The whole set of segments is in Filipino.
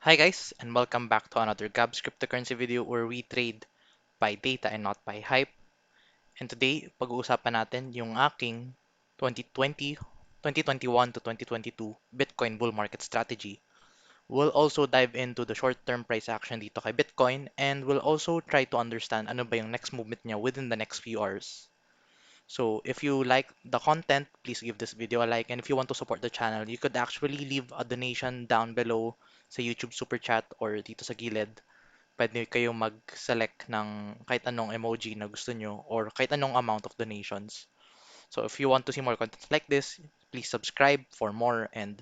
Hi guys, and welcome back to another Gab's cryptocurrency video where we trade by data and not by hype. And today, pag-uusapan natin yung aking 2020, 2021 to 2022 Bitcoin bull market strategy. We'll also dive into the short-term price action dito kay Bitcoin and we'll also try to understand ano ba yung next movement niya within the next few hours. So if you like the content, please give this video a like. And if you want to support the channel, you could actually leave a donation down below sa YouTube Super Chat or dito sa gilid. Pwede kayong mag-select ng kahit anong emoji na gusto nyo or kahit anong amount of donations. So if you want to see more content like this, please subscribe for more. And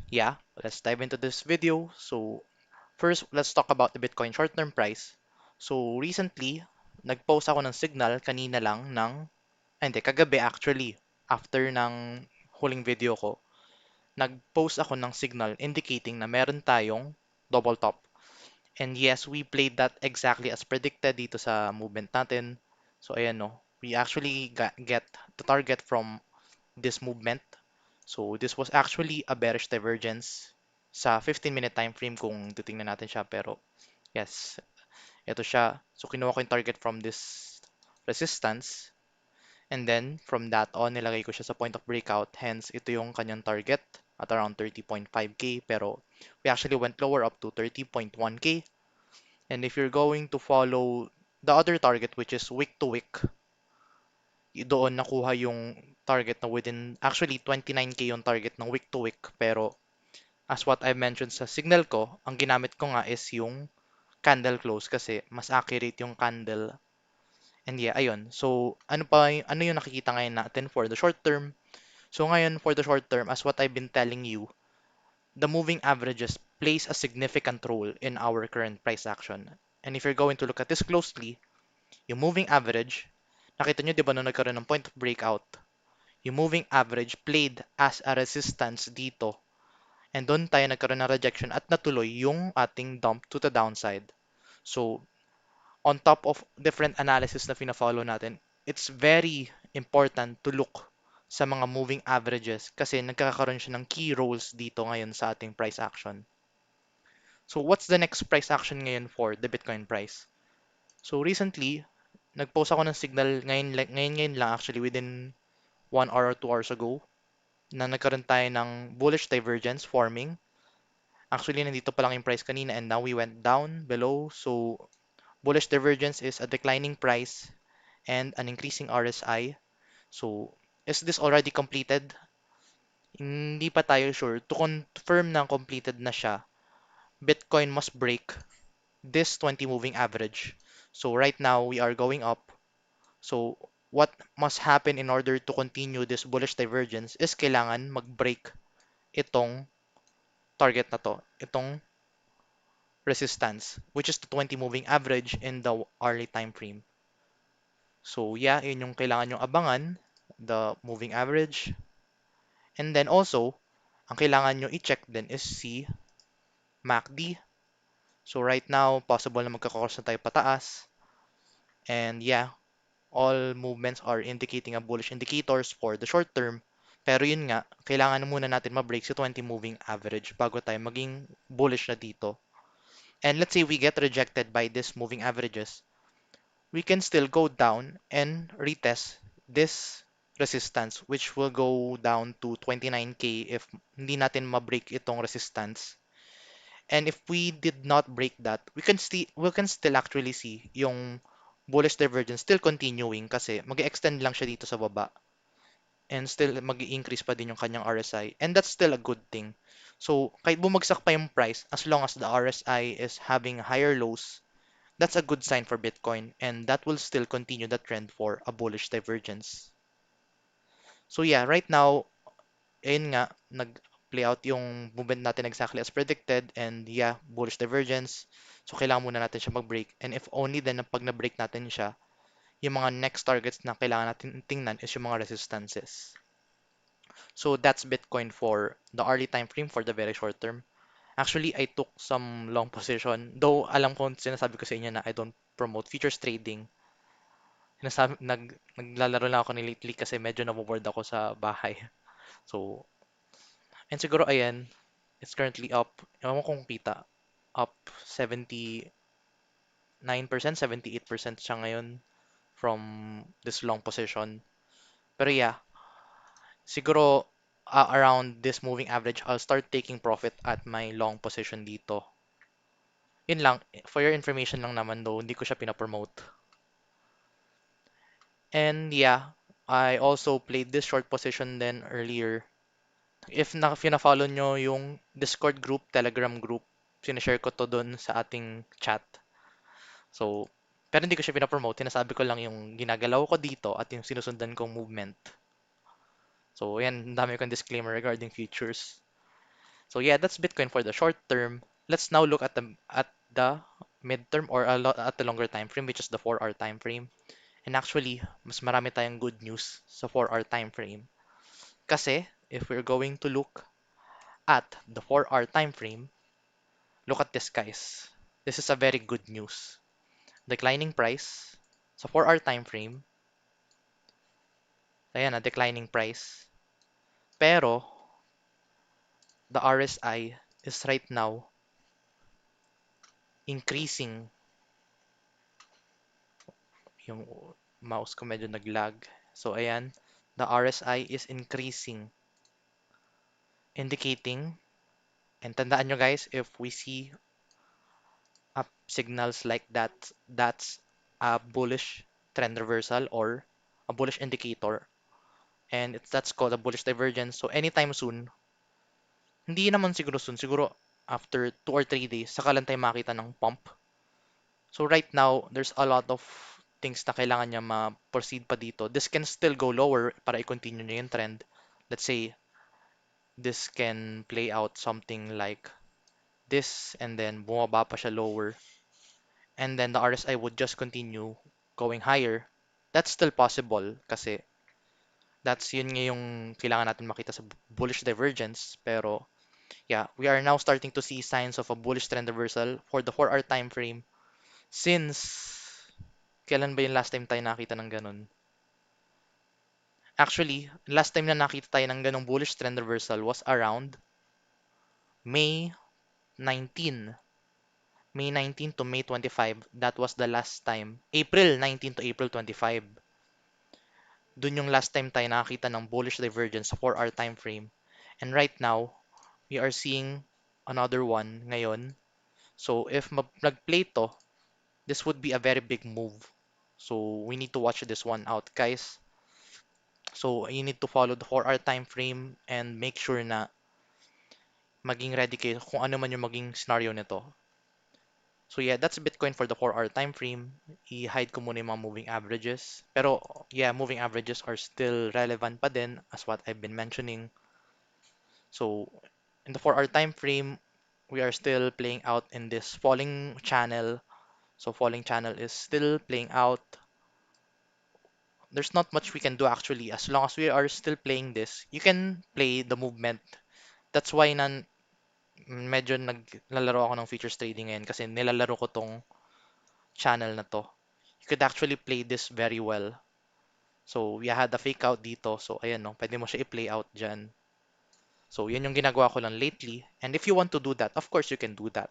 yeah, let's dive into this video. So first, let's talk about the Bitcoin short-term price. So recently, nag-post ako ng signal kanina lang hindi, kagabi actually, after ng huling video ko, nag-post ako ng signal indicating na meron tayong double top. And yes, we played that exactly as predicted dito sa movement natin. So ayan no, we actually get the target from this movement. So this was actually a bearish divergence sa 15-minute time frame kung titingnan natin siya. Pero yes, ito siya. So kinuha ko yung target from this resistance. And then from that on, nilagay ko siya sa point of breakout. Hence, ito yung kanyang target at around 30.5k. Pero we actually went lower up to 30.1k. And if you're going to follow the other target, which is week to week, doon nakuha yung target na within, actually 29k yung target ng week to week. Pero as what I mentioned sa signal ko, ang ginamit ko nga is yung candle close kasi mas accurate yung candle. And yeah, ayun. So, ano yung nakikita ngayon natin for the short term? So ngayon, for the short term, as what I've been telling you, the moving averages plays a significant role in our current price action. And if you're going to look at this closely, yung moving average, nakita nyo, di ba, nung nagkaroon ng point of breakout, yung moving average played as a resistance dito. And doon tayo nagkaroon ng rejection at natuloy yung ating dump to the downside. So, on top of different analysis na fina-follow natin, it's very important to look sa mga moving averages kasi nagkakaroon siya ng key roles dito ngayon sa ating price action. So, what's the next price action ngayon for the Bitcoin price? So, recently, nag-post ako ng signal ngayon lang actually within 1 hour or 2 hours ago na nagkaroon tayo ng bullish divergence forming. Actually, nandito pa lang yung price kanina and now we went down below. So, bullish divergence is a declining price and an increasing RSI. So, is this already completed? Hindi pa tayo sure. To confirm na completed na siya, Bitcoin must break this 20 moving average. So, right now, we are going up. So, what must happen in order to continue this bullish divergence is kailangan mag-break itong target na to, itong resistance, which is the 20 moving average in the hourly time frame. So, yeah, yun yung kailangan yung abangan, the moving average. And then also, ang kailangan nyo i-check din is si MACD. So right now, possible na magkakross na tayo pataas. And yeah, all movements are indicating a bullish indicators for the short term. Pero yun nga, kailangan na muna natin ma-break si 20 moving average bago tayo maging bullish na dito. And let's say we get rejected by this moving averages, we can still go down and retest this resistance which will go down to 29k if hindi natin ma-break itong resistance. And if we did not break that, we can still actually see yung bullish divergence still continuing kasi mag-extend lang siya dito sa baba and still mag-increase pa din yung kanyang RSI and that's still a good thing. So kahit bumagsak pa yung price, as long as the RSI is having higher lows, that's a good sign for Bitcoin and that will still continue the trend for a bullish divergence. So yeah, right now, ayun nga, nag-play out yung movement natin exactly as predicted and yeah, bullish divergence. So kailangan muna natin siya mag-break and if only then pag na-break natin siya, yung mga next targets na kailangan natin tingnan is yung mga resistances. So that's Bitcoin for the early time frame for the very short term. Actually, I took some long position. Though alam ko sinasabi ko sa inyo na I don't promote futures trading. Naglalaro lang ako ni lately kasi medyo naboboard ako sa bahay. So, and siguro ayan, it's currently up. Ewan ko kung kita. up 79%, 78% siya ngayon from this long position. Pero yeah, siguro around this moving average, I'll start taking profit at my long position dito. Yun lang, for your information lang naman though, hindi ko siya pinapromote. And yeah, I also played this short position then earlier. If fina-follow nyo yung Discord group, Telegram group, sinashare ko to doon sa ating chat. So, pero hindi ko siya pinapromote, sinasabi ko lang yung ginagalaw ko dito at yung sinusundan kong movement. So, yan, ang dami kong disclaimer regarding futures. So yeah, that's Bitcoin for the short term. Let's now look at the midterm or at the longer time frame, which is the 4-hour time frame. And actually, mas marami tayong good news sa 4-hour time frame. Kasi if we're going to look at the 4-hour time frame, look at this, guys. This is a very good news. Declining price sa 4-hour time frame. Ayan na, declining price. Pero the RSI is right now increasing. Yung mouse ko medyo naglag. So ayan, the RSI is increasing, indicating, and tandaan nyo guys, if we see up signals like that, that's a bullish trend reversal or a bullish indicator. And that's called a bullish divergence. So anytime soon, hindi naman siguro soon, siguro after 2 or 3 days, saka lang tayo makita ng pump. So right now, there's a lot of things na kailangan niya ma-proceed pa dito. This can still go lower para i-continue niya yung trend. Let's say, this can play out something like this and then bumaba pa siya lower. And then the RSI would just continue going higher. That's still possible kasi that's yun nga yung kailangan natin makita sa bullish divergence. Pero yeah, we are now starting to see signs of a bullish trend reversal for the 4-hour time frame since kailan ba yung last time tayo nakita ng ganun? Actually, last time na nakita tayo ng ganung bullish trend reversal was around May 19. May 19 to May 25. That was the last time. April 19 to April 25. Dun yung last time tayo nakakita ng bullish divergence sa 4-hour time frame. And right now, we are seeing another one ngayon. So if nag-play to, this would be a very big move. So we need to watch this one out, guys. So you need to follow the 4-hour time frame and make sure na maging ready kayo kung ano man yung maging scenario nito. So yeah, that's Bitcoin for the 4-hour time frame. I-hide ko muna yung mga moving averages. Pero yeah, moving averages are still relevant pa din as what I've been mentioning. So in the 4-hour time frame, we are still playing out in this falling channel. So falling channel is still playing out. There's not much we can do actually. As long as we are still playing this, you can play the movement. That's why medyo naglalaro ako ng futures trading ngayon kasi nilalaro ko tong channel na to. You could actually play this very well. So, we had a fake out dito. So, ayan no, pwede mo siya i-play out dyan. So, yan yung ginagawa ko lang lately. And if you want to do that, of course you can do that.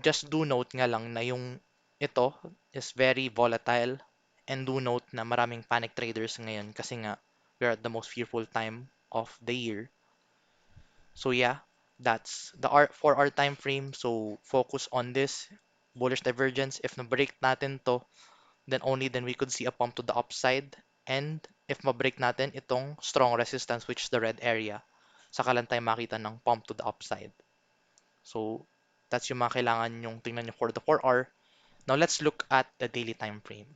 Just do note nga lang na yung ito is very volatile. And do note na maraming panic traders ngayon kasi nga we're at the most fearful time of the year. So yeah, that's the 4-hour time frame. So focus on this bullish divergence. If na-break natin to, then only then we could see a pump to the upside. And if ma-break natin itong strong resistance, which is the red area, saka lang tayo makita ng pump to the upside. So that's yung mga kailangan yung tingnan nyo for the 4-hour. Now let's look at the daily time frame.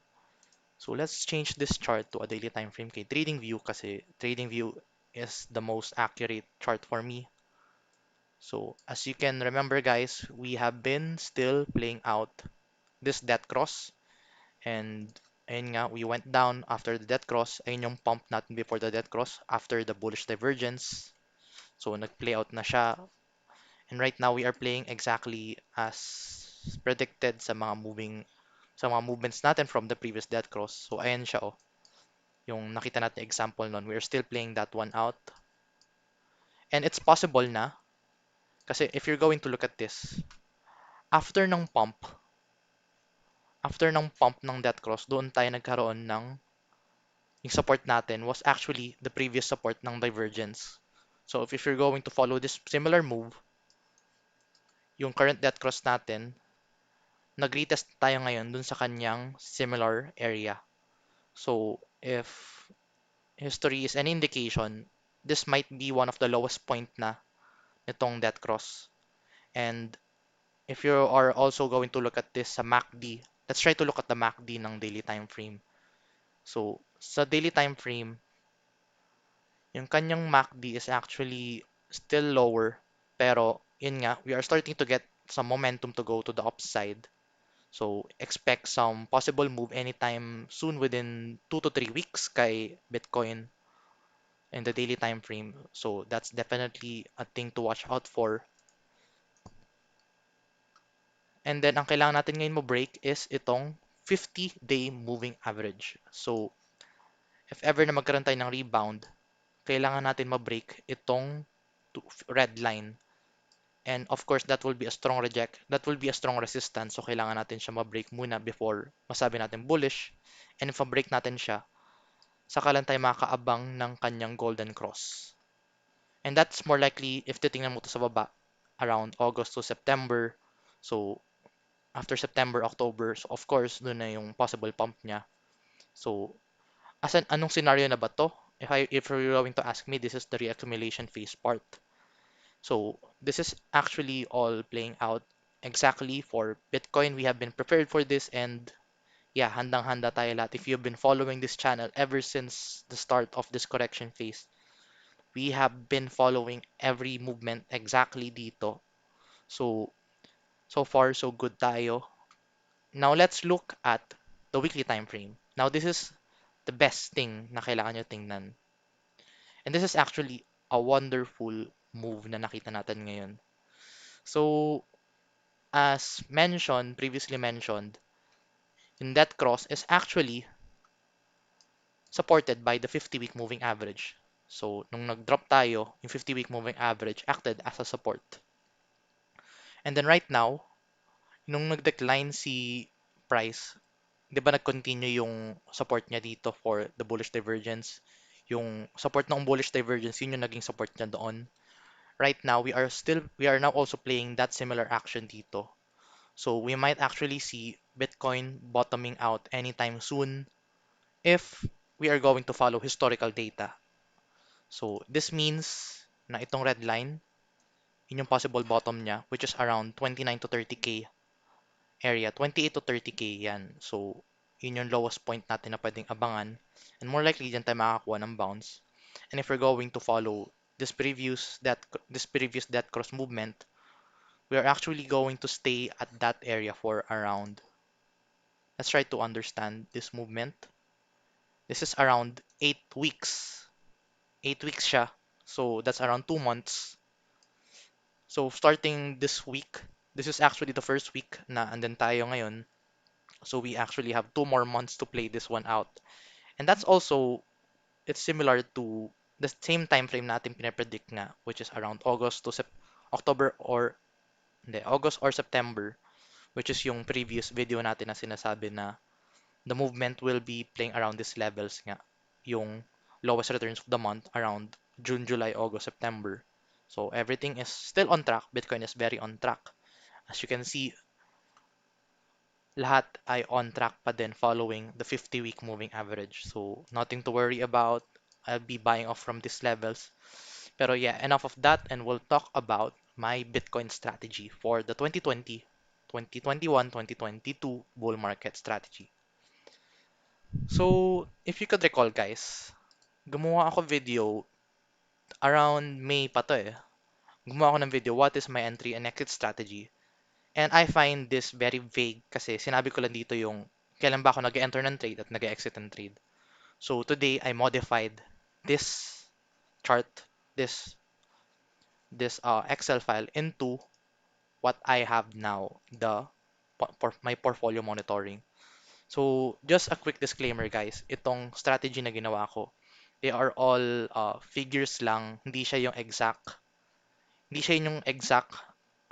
So let's change this chart to a daily time frame kay TradingView kasi TradingView is the most accurate chart for me. So as you can remember guys, we have been still playing out this death cross and ayun nga, we went down after the death cross. Ayun yung pump natin before the death cross after the bullish divergence. So nag-play out na siya. And right now we are playing exactly as predicted sa mga movements natin from the previous death cross. So ayan siya oh. Yung nakita natin example nun, we are still playing that one out. And it's possible na kasi if you're going to look at this, After ng pump, after ng pump ng death cross, doon tayo nagkaroon ng yung support natin was actually the previous support ng divergence. So if you're going to follow this similar move, yung current death cross natin, nag-retest tayo ngayon dun sa kanyang similar area. So if history is any indication, this might be one of the lowest point na nitong death cross. And if you are also going to look at this sa MACD, let's try to look at the MACD ng daily time frame. So sa daily time frame, yung kanyang MACD is actually still lower. Pero yun nga, we are starting to get some momentum to go to the upside. So expect some possible move anytime soon within 2 to 3 weeks kay Bitcoin in the daily time frame. So that's definitely a thing to watch out for. And then ang kailangan natin ngayon mo break is itong 50-day moving average. So if ever na magkaroon tayo ng rebound, kailangan natin ma-break itong red line. And of course, that will be a strong reject. That will be a strong resistance. So kailangan natin siya ma-break muna before masabi natin bullish. And if ma-break natin siya, saka lang tayo makakaabang ng kanyang golden cross. And that's more likely if titingnan mo to sa baba around August to September. So after September, October, so of course, doon na yung possible pump niya. So anong scenario na ba to? If you're going to ask me, this is the reaccumulation phase part. So this is actually all playing out exactly for Bitcoin. We have been prepared for this and yeah, handang-handa tayo lahat. If you've been following this channel ever since the start of this correction phase, we have been following every movement exactly dito. So, so far so good tayo. Now let's look at the weekly time frame. Now this is the best thing na kailangan nyo tingnan. And this is actually a wonderful move na nakita natin ngayon. So, as mentioned, previously mentioned, yung death cross is actually supported by the 50-week moving average. So, nung nag-drop tayo, yung 50-week moving average acted as a support. And then right now, nung nag-decline si price, di ba nag-continue yung support niya dito for the bullish divergence? Yung support ng bullish divergence, yun yung naging support niya doon. Right now, we are now also playing that similar action dito. So we might actually see Bitcoin bottoming out anytime soon if we are going to follow historical data. So this means na itong red line, yun yung possible bottom niya, which is around 29 to 30K area. 28 to 30K yan. So yun yung lowest point natin na pwedeng abangan. And more likely, dyan tayo makakakuha ng bounce. And if we're going to follow this previous death cross movement, we are actually going to stay at that area for around, let's try to understand this movement. This is around 8 weeks. 8 weeks siya. So that's around 2 months. So starting this week, this is actually the first week na andun tayo ngayon. So we actually have 2 more months to play this one out. And that's also, it's similar to the same time frame natin pinapredict nga, which is around October or hindi, August or September, which is yung previous video natin na sinasabi na the movement will be playing around these levels nga. Yung lowest returns of the month around June, July, August, September. So everything is still on track. Bitcoin is very on track. As you can see, lahat ay on track pa din following the 50-week moving average. So nothing to worry about. I'll be buying off from these levels. Pero yeah, enough of that and we'll talk about my Bitcoin strategy for the 2020, 2021, 2022 bull market strategy. So, if you could recall guys, gumawa ako video around May pa to eh. Gumawa ako ng video, what is my entry and exit strategy? And I find this very vague kasi sinabi ko lang dito yung kailan ba ako nag-enter ng trade at nag-exit ng trade. So today, I modified this chart, this Excel file into what I have now, my portfolio monitoring. So just a quick disclaimer guys, itong strategy na ginawa ko, they are all figures lang, hindi siya yung exact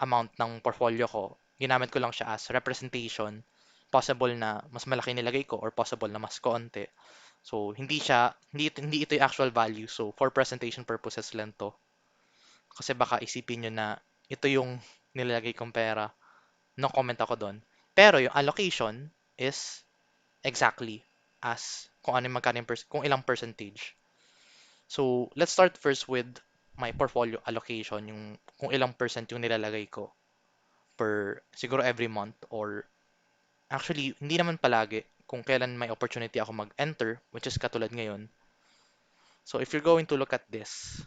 amount ng portfolio ko. ginamit ko lang siya as representation. Possible na mas malaki nilagay ko or possible na mas konti. So, hindi ito yung actual value. So, for presentation purposes lang to. Kasi baka isipin nyo na ito yung nilalagay kong pera. No comment ako doon. Pero yung allocation is exactly as kung ano yung magkano kung ilang percentage. So, let's start first with my portfolio allocation, yung kung ilang percent yung nilalagay ko per siguro every month or actually hindi naman palagi kung kailan may opportunity ako mag-enter, which is katulad ngayon. So, if you're going to look at this,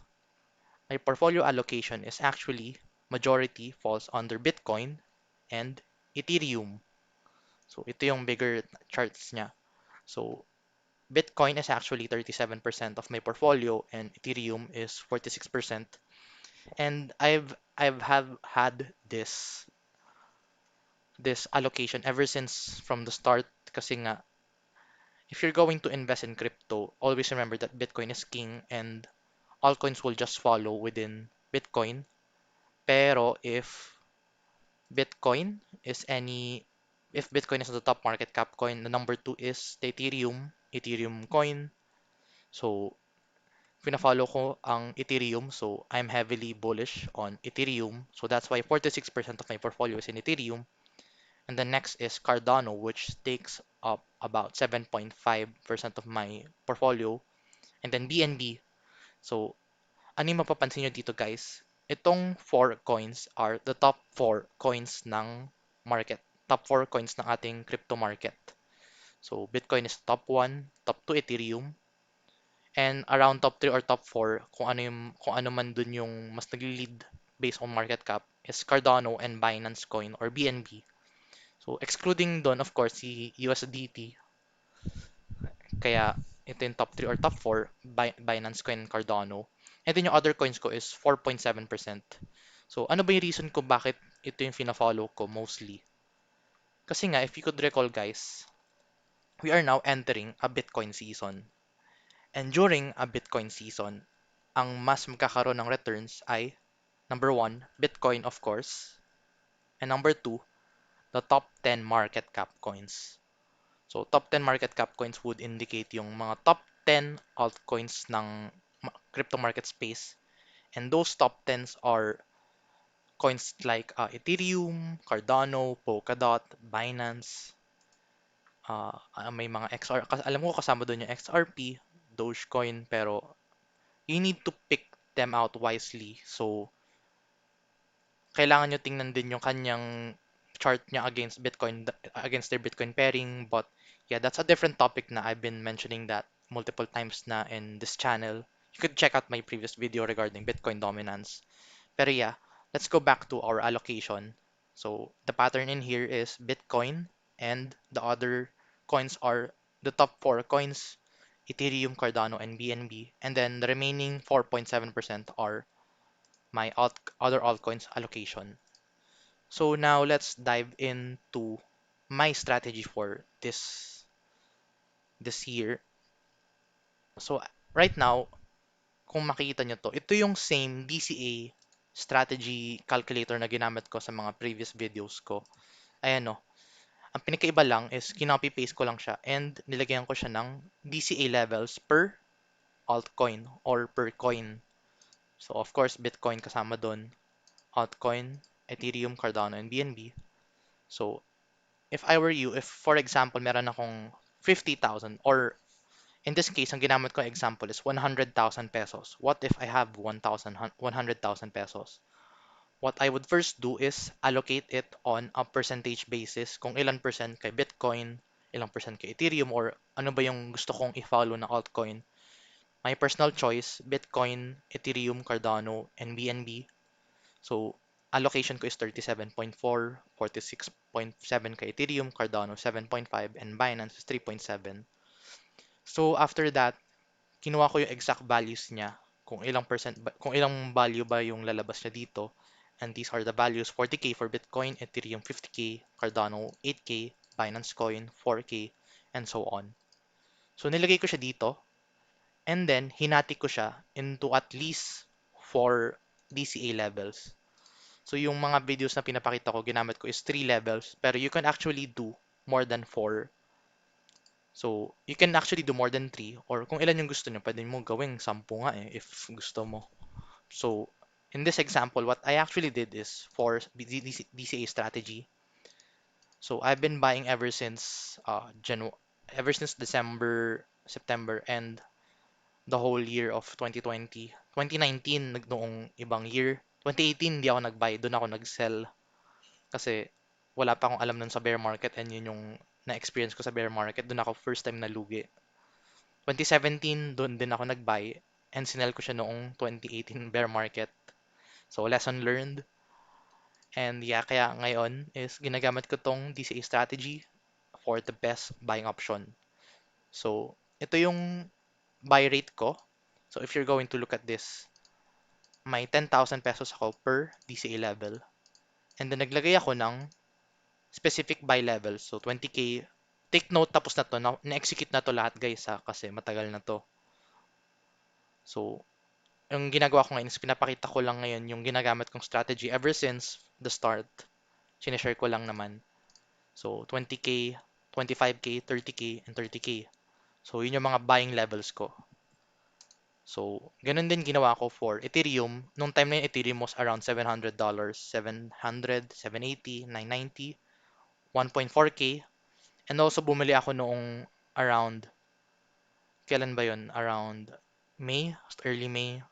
my portfolio allocation is actually majority falls under Bitcoin and Ethereum. So, ito yung bigger charts niya. So, Bitcoin is actually 37% of my portfolio and Ethereum is 46%. And I've have had this allocation ever since from the start kasi nga if you're going to invest in crypto, always remember that Bitcoin is king and altcoins will just follow within Bitcoin. Pero Bitcoin is any if Bitcoin is the top market cap coin, the number two is the Ethereum coin. So, pina-follow ko ang Ethereum. So, I'm heavily bullish on Ethereum. So, that's why 46% of my portfolio is in Ethereum. And the next is Cardano, which takes up about 7.5% of my portfolio. And then BNB. So, ano yung mapapansin nyo dito guys? Itong 4 coins are the top 4 coins ng market. Top 4 coins ng ating crypto market. So, Bitcoin is top 1, top 2 Ethereum, and around top 3 or top 4, kung ano man dun yung mas nagli-lead based on market cap is Cardano and Binance Coin or BNB. So, excluding dun, of course, si USDT. Kaya, ito yung top 3 or top 4, Binance Coin and Cardano. And then yung other coins ko is 4.7%. So, ano ba yung reason ko bakit ito yung fina-follow ko mostly? Kasi nga, if you could recall guys, we are now entering a Bitcoin season. And during a Bitcoin season, ang mas magkakaroon ng returns ay number 1, Bitcoin of course, and number 2, the top 10 market cap coins. So, top 10 market cap coins would indicate yung mga top 10 altcoins ng crypto market space. And those top 10s are coins like Ethereum, Cardano, Polkadot, Binance, may mga XR, alam ko kasama doon yung XRP, Dogecoin, pero you need to pick them out wisely. So, kailangan nyo tingnan din yung kanyang chart niya against Bitcoin, against their Bitcoin pairing. But yeah, that's a different topic na I've been mentioning that multiple times na in this channel. You could check out my previous video regarding Bitcoin dominance. Pero yeah, let's go back to our allocation. So the pattern in here is Bitcoin and the other coins are the top 4 coins, Ethereum, Cardano, and BNB. And then the remaining 4.7% are my other altcoins allocation. So now let's dive into my strategy for this year. So right now, kung makikita nyo to, ito yung same DCA strategy calculator na ginamit ko sa mga previous videos ko. Ayan o. Ang pinakaiba lang is kinopy paste ko lang siya and nilagyan ko siya ng DCA levels per altcoin or per coin. So of course, Bitcoin kasama doon, altcoin, Ethereum, Cardano, and BNB. So if I were you, if for example, meron akong 50,000 or in this case, ang ginamit ko example is 100,000 pesos. What if I have 100,000 pesos? What I would first do is allocate it on a percentage basis kung ilan percent kay Bitcoin, ilang percent kay Ethereum, or ano ba yung gusto kong i-follow na altcoin. My personal choice, Bitcoin, Ethereum, Cardano, and BNB. So, allocation ko is 37.4, 46.7 kay Ethereum, Cardano 7.5, and Binance is 3.7. So, after that, kinuha ko yung exact values niya, kung ilang percent, kung ilang value ba yung lalabas niya dito. And these are the values: 40k for Bitcoin, Ethereum 50k, Cardano 8k, Binance Coin 4k, and so on. So, nilagay ko siya dito, and then hinati ko siya into at least 4 DCA levels. So yung mga videos na pinapakita ko, ginamit ko is 3 levels, pero you can actually do more than 4. So, you can actually do more than 3, or kung ilan yung gusto nyo, pwede mo gawing 10 nga eh, if gusto mo. So, in this example, what I actually did is for DCA strategy. So, I've been buying ever since December, September, and the whole year of 2020. 2019, noong ibang year. 2018, hindi ako nag-buy. Doon ako nag-sell. Kasi wala pa akong alam nun sa bear market and yun yung na-experience ko sa bear market. Doon ako first time nalugi. 2017, doon din ako nag-buy and sinell ko siya noong 2018 bear market. So, lesson learned. And yeah, kaya ngayon is ginagamit ko tong DCA strategy for the best buying option. So, ito yung buy rate ko. So, if you're going to look at this, may 10,000 pesos ako per DCA level. And then naglagay ako ng specific buy level. So 20K. Take note, tapos na to. Na-execute na to lahat guys ha, kasi matagal na to. So, yung ginagawa ko ngayon is pinapakita ko lang ngayon yung ginagamit kong strategy ever since the start. Sinishare ko lang naman. So 20K, 25K, 30K, and 30K. So yun yung mga buying levels ko. So, ganun din ginawa ko for Ethereum. Nung time na yung Ethereum was around $700, 700, 780, 990, 1.4K. And also bumili ako noong around, kailan ba yun? Around May, early May,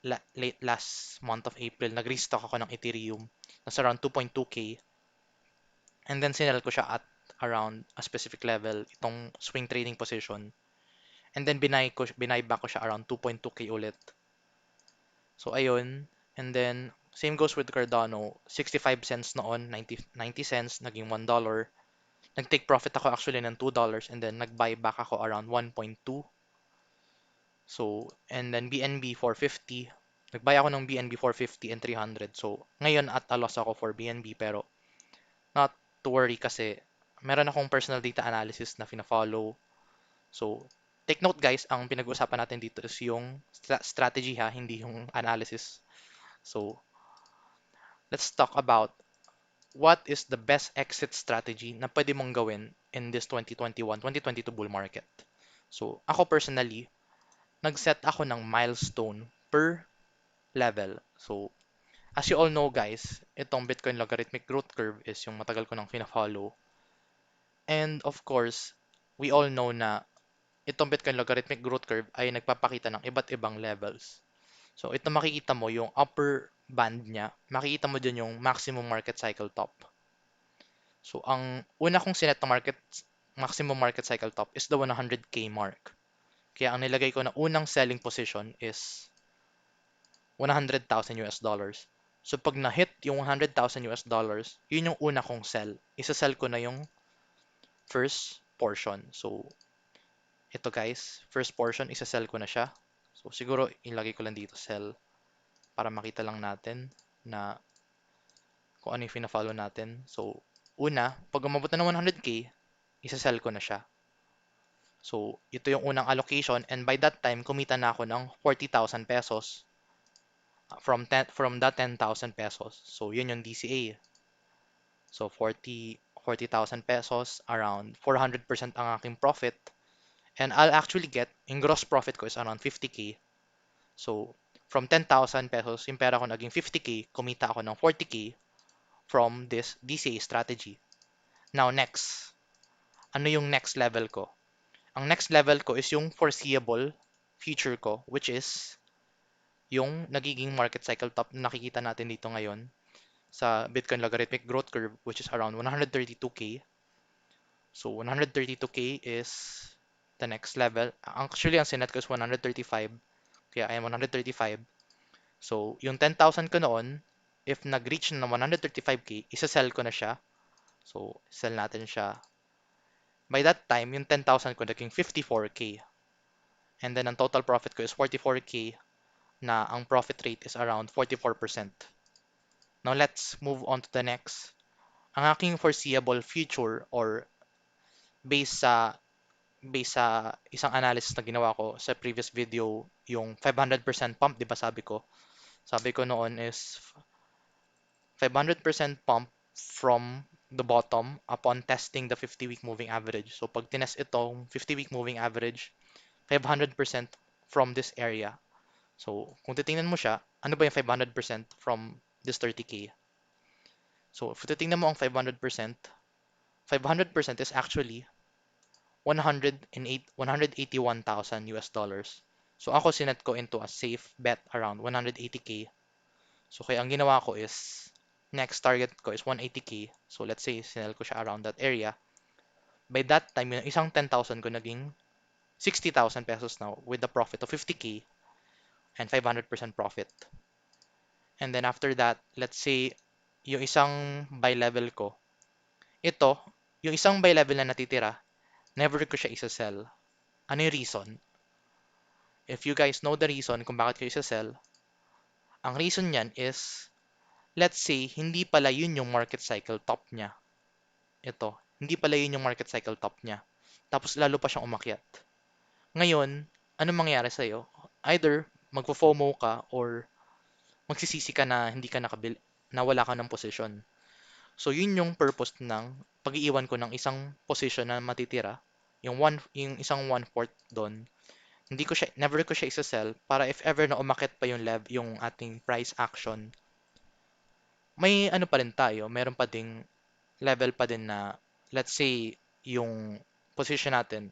late last month of April, nag-restock ako ng Ethereum. Nasa around 2.2K. And then sinell ko siya at around a specific level, itong swing trading position. And then binay back ko siya around 2.2K ulit. So ayun, and then same goes with Cardano, 65 cents noon, 90 cents, naging $1. Nag-take profit ako actually ng $2 and then nag-buy back ako around 1.2. So, and then BNB 450. Nag-buy ako ng BNB 450 and 300. So, ngayon at a loss ako for BNB pero not to worry kasi meron akong personal data analysis na fina-follow. So, take note guys, ang pinag-uusapan natin dito is yung strategy ha, hindi yung analysis. So, let's talk about what is the best exit strategy na pwede mong gawin in this 2021-2022 bull market. So, ako personally, nag-set ako ng milestone per level. So, as you all know guys, itong Bitcoin logarithmic growth curve is yung matagal ko nang fina-follow. And of course, we all know na itong Bitcoin logarithmic growth curve ay nagpapakita ng iba't ibang levels. So, ito makikita mo yung upper band niya, makikita mo dyan yung maximum market cycle top. So, ang una kong sinet na maximum market cycle top is the 100K mark. Kaya ang nilagay ko na unang selling position is 100,000 US dollars. So pag na-hit yung 100,000 US dollars, yun yung una kong sell. Isa-sell ko na yung first portion. So ito guys, first portion, isa-sell ko na siya. So siguro ilagay ko lang dito sell para makita lang natin na kung ano yung fina-follow natin. So una, pag umabot na ng 100K, isa-sell ko na siya. So ito yung unang allocation and by that time, kumita na ako ng 40,000 pesos from that 10,000 pesos. So yun yung DCA. So 40,000 pesos, around 400% ang aking profit. And I'll actually get, yung gross profit ko is around 50K. So from 10,000 pesos, yung pera ko naging 50K, kumita ako ng 40K from this DCA strategy. Now next, ano yung next level ko? Ang next level ko is yung foreseeable future ko, which is yung nagiging market cycle top na nakikita natin dito ngayon sa Bitcoin logarithmic growth curve, which is around 132K. So 132K is the next level. Actually, ang sinet ko is 135. Kaya I am 135. So yung 10,000 ko noon, if nag-reach na 135K, isa-sell ko na siya. So sell natin siya. By that time, yung 10,000 ko naging 54K. And then ang total profit ko is 44K na ang profit rate is around 44%. Now let's move on to the next. Ang aking foreseeable future or based sa isang analysis na ginawa ko sa previous video, yung 500% pump, di ba sabi ko? Sabi ko noon is 500% pump from the bottom upon testing the 50-week moving average. So pag tinest itong 50-week moving average, 500% from this area. So kung titingnan mo siya, ano ba yung 500% from this 30K? So if titingnan mo ang 500%, 500% is actually 181,000 US dollars. So ako sinet ko into a safe bet around 180K. So kaya ang ginawa ko is next target ko is 180K. So let's say sinel ko siya around that area. By that time, yung isang 10,000 ko naging 60,000 pesos now with a profit of 50K and 500% profit. And then after that, let's say yung isang buy level ko, ito, yung isang buy level na natitira, never ko siya isa-sell. Ano yung reason? If you guys know the reason kung bakit ko isa-sell, ang reason niyan is, let's say, hindi pala yun yung market cycle top niya. Ito, hindi pala yun yung market cycle top niya. Tapos lalo pa siyang umakyat. Ngayon, ano mangyayari sa'yo? Either magfo-FOMO ka or magsisisi ka na hindi ka nakabil na wala ka ng posisyon. So yun yung purpose ng pag-iiwan ko ng isang position na matitira, yung isang 1/4 doon. Hindi ko siya never ko siya isa-sell para if ever na umakyat pa yung ating price action, may ano pa rin tayo, meron pa ding level pa din na let's say yung position natin,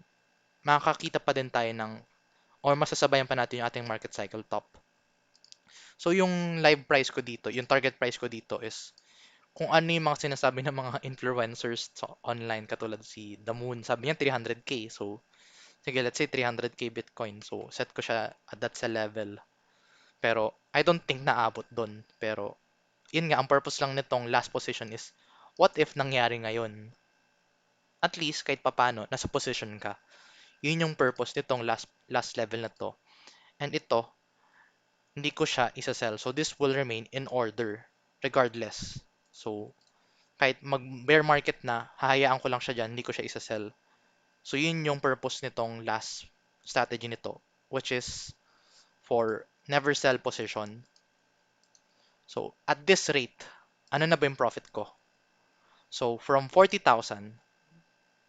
makakakita pa din tayo ng or masasabayan pa natin yung ating market cycle top. So yung live price ko dito, yung target price ko dito is kung ano yung mga sinasabi ng mga influencers sa online katulad si The Moon, sabi niya 300K. So sige, let's say 300K Bitcoin. So set ko siya at that's a level. Pero I don't think naabot doon. Pero yun nga, ang purpose lang nitong last position is what if nangyari ngayon? At least kahit papano, nasa position ka. Yun yung purpose nitong last level na to. And ito, hindi ko siya isa-sell. So this will remain in order regardless. So kahit mag bear market na, hahayaan ko lang siya dyan, hindi ko siya isa-sell. So yun yung purpose nitong last strategy nito, which is for never sell position. So at this rate, ano na ba yung profit ko? So from 40,000,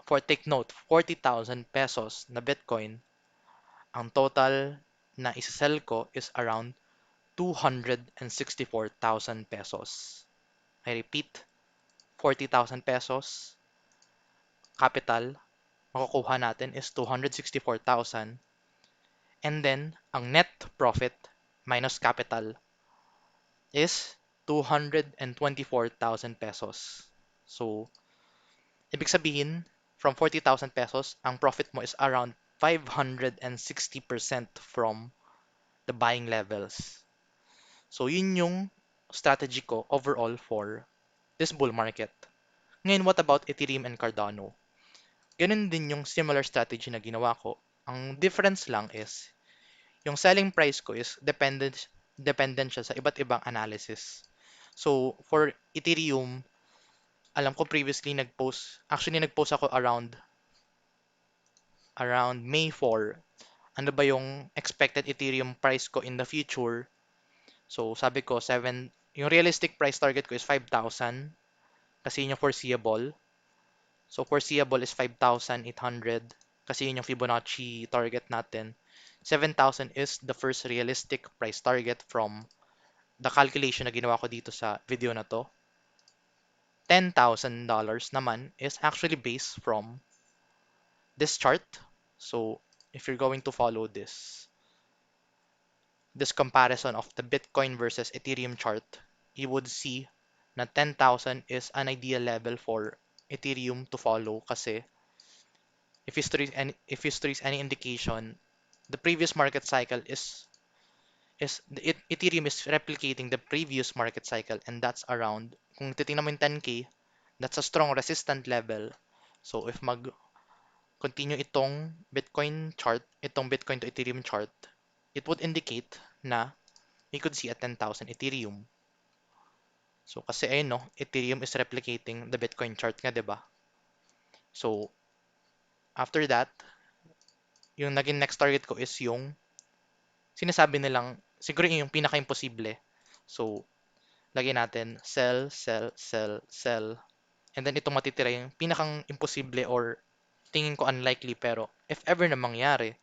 for take note, 40,000 pesos na Bitcoin, ang total na isa-sell ko is around 264,000 pesos. I repeat, 40,000 pesos capital, makukuha natin is 264,000. And then, ang net profit minus capital is 224,000 pesos. So, ibig sabihin, from 40,000 pesos, ang profit mo is around 560% from the buying levels. So, yun yung strategy ko overall for this bull market. Ngayon, what about Ethereum and Cardano? Ganun din yung similar strategy na ginawa ko. Ang difference lang is, yung selling price ko is dependent siya sa iba't ibang analysis. So, for Ethereum, alam ko previously nagpost ako around May 4. Ano ba yung expected Ethereum price ko in the future? So, sabi ko yung realistic price target ko is 5,000 kasi yun yung foreseeable. So, foreseeable is 5,800 kasi yun yung Fibonacci target natin. 7,000 is the first realistic price target from the calculation na ginawa ko dito sa video na to. $10,000 naman is actually based from this chart. So, if you're going to follow this comparison of the Bitcoin versus Ethereum chart, you would see na 10,000 is an ideal level for Ethereum to follow kasi if history is any indication, the previous market cycle Ethereum is replicating the previous market cycle, and that's around, kung titingnan mo yung 10K, that's a strong resistant level. So if mag-continue itong Bitcoin to Ethereum chart, it would indicate na we could see a 10,000 Ethereum. So kasi ayun no, Ethereum is replicating the Bitcoin chart nga, 'di ba? So after that, yung naging next target ko is yung sinasabi nilang siguro yung pinaka-imposible. So lagyan natin sell, sell, sell, sell. And then itong matitira yung pinakang imposible or tingin ko unlikely pero if ever na mangyari,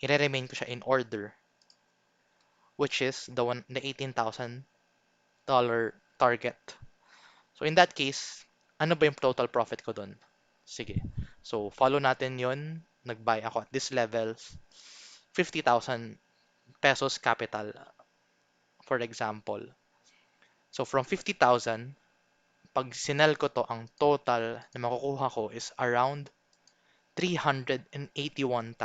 i-remain ko siya in order, which is the $18,000 target. So in that case, ano ba yung total profit ko dun? Sige. So follow natin yon. Nag-buy ako at this levels, 50,000 pesos capital, for example. So from 50,000, pag sinel ko to, ang total na makukuha ko is around 381,169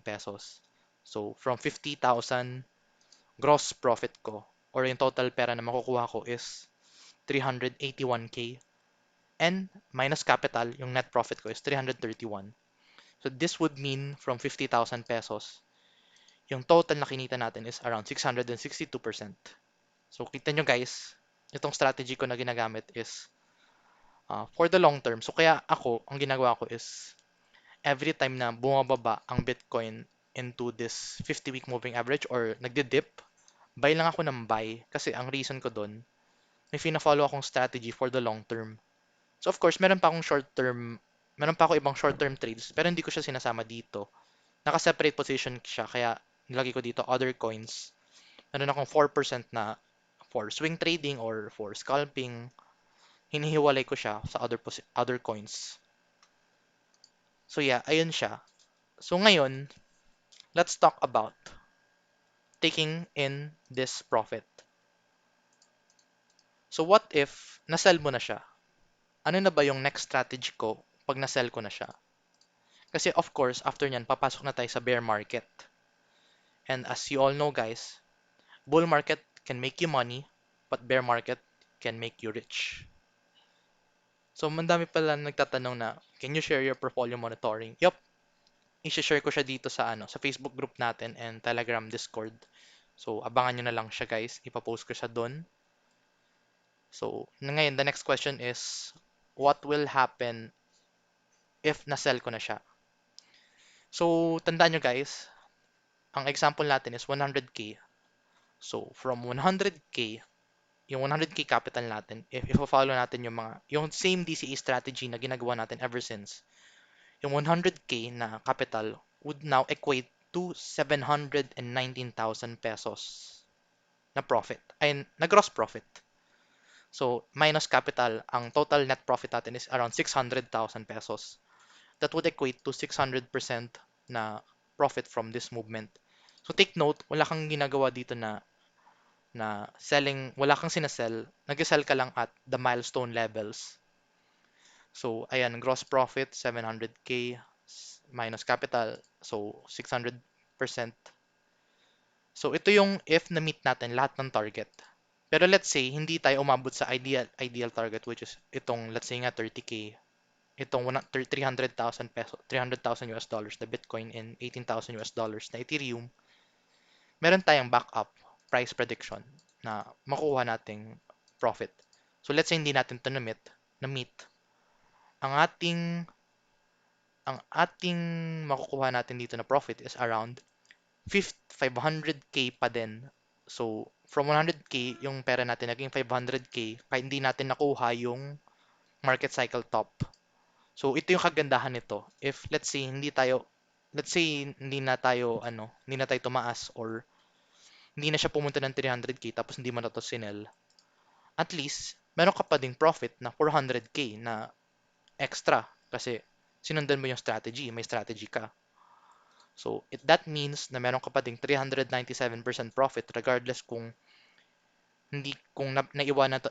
pesos. So from 50,000, gross profit ko or yung total pera na makukuha ko is 381K, and minus capital, yung net profit ko is 331. So this would mean from 50,000 pesos, yung total na kinita natin is around 662%. So kita nyo guys, itong strategy ko na ginagamit is for the long term. So kaya ako, ang ginagawa ko is every time na bumababa ang Bitcoin into this 50-week moving average or nagdi-dip, buy lang ako ng buy kasi ang reason ko doon, may fina-follow akong strategy for the long term. So of course, meron pa ako ibang short-term trades pero hindi ko siya sinasama dito. Naka-separate position siya kaya nilagay ko dito other coins. Meron akong 4% na for swing trading or for scalping. Hinihiwalay ko siya sa other coins. So yeah, ayun siya. So ngayon, let's talk about taking in this profit. So what if na-sell mo na siya? Ano na ba yung next strategy ko pag na-sell ko na siya? Kasi of course, after nyan, papasok na tayo sa bear market. And as you all know guys, bull market can make you money, but bear market can make you rich. So, mandami pala nagtatanong na, can you share your portfolio monitoring? Yup, i-share ko siya dito sa sa Facebook group natin and Telegram, Discord. So, abangan nyo na lang siya guys. Ipapost ko siya doon. So, ngayon, the next question is, what will happen if na-sell ko na siya? So, tandaan nyo guys, ang example natin is 100K. So, from 100K, yung 100K capital natin, if follow natin yung same DCA strategy na ginagawa natin ever since, yung 100K na capital would now equate to 719,000 pesos na profit, ay na gross profit. So, minus capital, ang total net profit natin is around 600,000 pesos. That would equate to 600% na profit from this movement. So, take note, wala kang ginagawa dito na selling, wala kang sinasell, nag-sell ka lang at the milestone levels. So, ayan, gross profit, 700K minus capital, so 600%. So, ito yung if na-meet natin lahat ng target. Pero let's say, hindi tayo umabot sa ideal target, which is itong, let's say nga, 30K, itong 300,000 peso, 300,000 US dollars na Bitcoin and 18,000 US dollars na Ethereum, meron tayong backup price prediction na makuha nating profit. So, let's say hindi natin ito na-meet, ang ating ang ating makukuha natin dito na profit is around 500K pa din. So, from 100K, yung pera natin naging 500K kaya hindi natin nakuha yung market cycle top. So, ito yung kagandahan nito. If, let's say, hindi na tayo tumaas or hindi na siya pumunta ng 300K tapos hindi mo na to sinel, at least, meron ka pa ding profit na 400K na extra kasi sinundan mo yung strategy, may strategy ka. So, that means na meron ka pa ding 397% profit regardless kung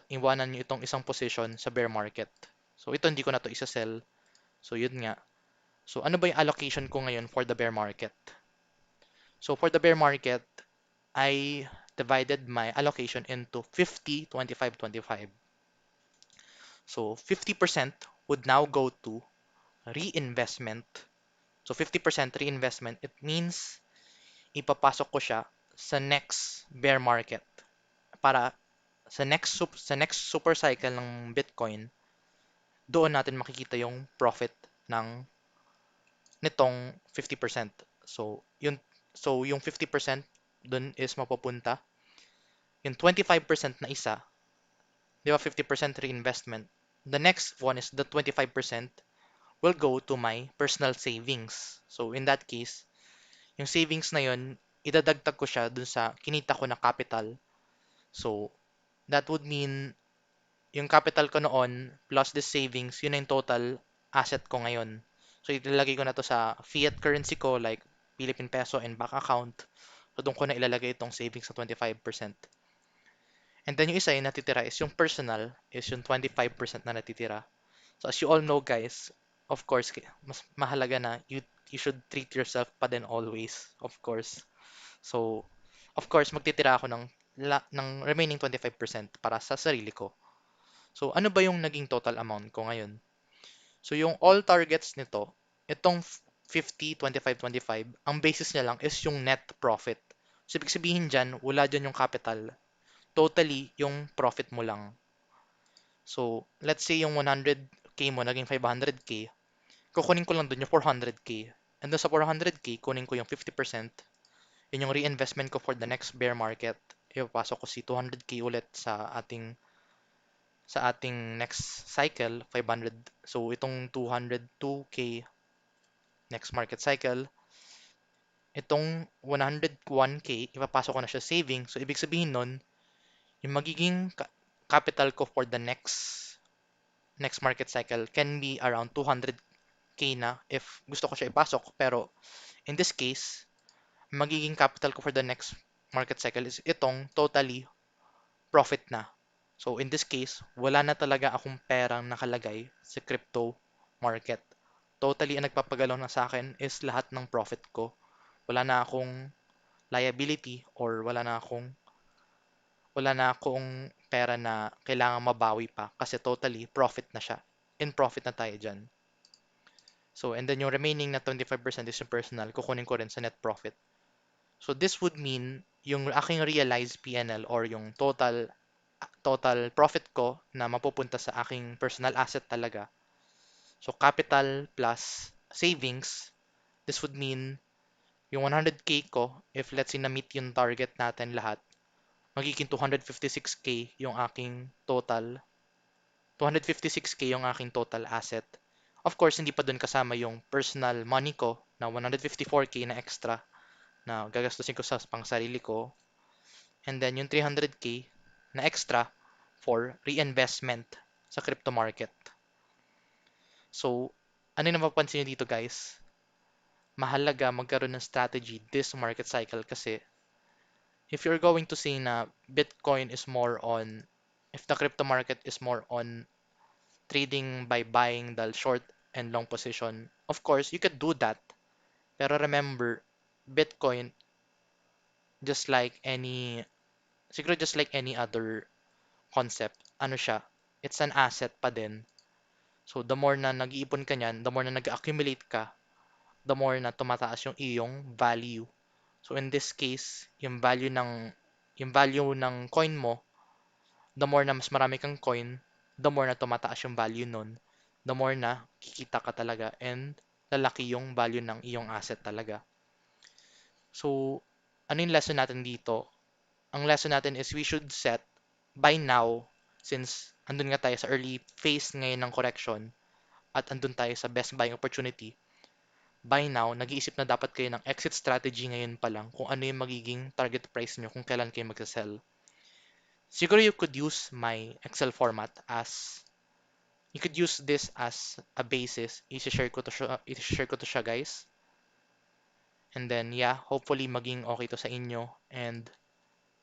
iwanan nyo itong isang position sa bear market. So, ito hindi ko na to isa-sell. So, yun nga. So, ano ba yung allocation ko ngayon for the bear market? So, for the bear market, I divided my allocation into 50, 25, 25. So, 50% would now go to reinvestment. So, 50% reinvestment, it means ipapasok ko siya sa next bear market para sa next super cycle ng Bitcoin, doon natin makikita yung profit ng nitong 50%. So yung 50% doon is mapupunta Yung 25% na isa, di ba 50% reinvestment, the next one is the 25% will go to my personal savings. So in that case, yung savings na yun, idadagtag ko siya dun sa kinita ko na capital. So that would mean yung capital ko noon plus the savings, yun na yung total asset ko ngayon. So ilalagay ko na to sa fiat currency ko like Philippine peso and bank account. So doon ko na ilalagay itong savings sa 25%. And then yung isa yung natitira is yung personal is yung 25% na natitira. So as you all know guys, of course, mas mahalaga na you should treat yourself pa din always, of course. So of course, magtitira ako ng remaining 25% para sa sarili ko. So ano ba yung naging total amount ko ngayon? So yung all targets nito, itong 50, 25, 25, ang basis niya lang is yung net profit. So ibig sabihin dyan, wala dyan yung capital. Totally, yung profit mo lang. So, let's say yung 100k mo naging 500k, kukunin ko lang dun yung 400k. And dun sa 400k, kunin ko yung 50%. Yun yung reinvestment ko for the next bear market. Ipapasok ko si 200k ulit sa ating next cycle, 500. So, itong 202k next market cycle, itong 101k, ipapasok ko na siya saving. So, ibig sabihin nun, yung magiging capital ko for the next market cycle can be around 200k na if gusto ko siya ipasok. Pero in this case, magiging capital ko for the next market cycle is itong totally profit na. So in this case, wala na talaga akong perang nakalagay sa crypto market. Totally ang nagpapagalaw na sa akin is lahat ng profit ko. Wala na akong liability or wala na akong pera na kailangan mabawi pa kasi totally profit na siya. In profit na tayo dyan. So, and then yung remaining na 25% is yung personal, kukunin ko rin sa net profit. So, this would mean yung aking realized PNL or yung total profit ko na mapupunta sa aking personal asset talaga. So, capital plus savings, this would mean yung 100k ko, if let's say na-meet yung target natin lahat, magiging 256k yung aking total 256k yung aking total asset. Of course, hindi pa dun kasama yung personal money ko na 154k na extra na gagastusin ko sa pangsarili ko. And then yung 300k na extra for reinvestment sa crypto market. So, ano yung napapansin nyo dito guys? Mahalaga magkaroon ng strategy this market cycle kasi if you're going to say na Bitcoin is more on, if the crypto market is more on trading by buying the short and long position. Of course, you could do that. Pero remember, Bitcoin, just like any, siguro just like any other concept, ano siya, it's an asset pa din. So, the more na nag-iipon ka niyan, the more na nag-accumulate ka, the more na tumataas yung iyong value. So, in this case, yung value ng coin mo, the more na mas marami kang coin, the more na tumataas yung value nun, the more na kikita ka talaga and lalaki yung value ng iyong asset talaga. So, ano yung lesson natin dito? Ang lesson natin is we should set by now, since andun nga tayo sa early phase ngayon ng correction at andun tayo sa best buying opportunity, by now, nag-iisip na dapat kayo ng exit strategy ngayon pa lang kung ano yung magiging target price nyo kung kailan kayo mag-sell. Siguro you could use my Excel format as you could use this as a basis. I-share ko to siya guys. And then yeah, hopefully maging okay to sa inyo and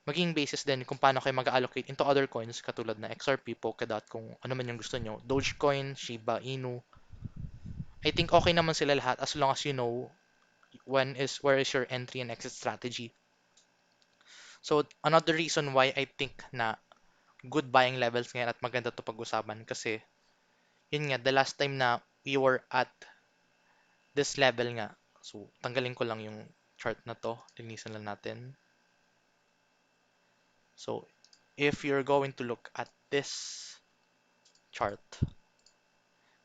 maging basis din kung paano kayo mag-allocate into other coins katulad na XRP, Polkadot, kung ano man yung gusto nyo. Dogecoin, Shiba Inu. I think okay naman sila lahat as long as you know where is your entry and exit strategy. So another reason why I think na good buying levels ngayon at maganda to pag-usapan kasi yun nga, the last time na we were at this level nga. So, tanggalin ko lang yung chart na to. Linisan lang natin. So, if you're going to look at this chart,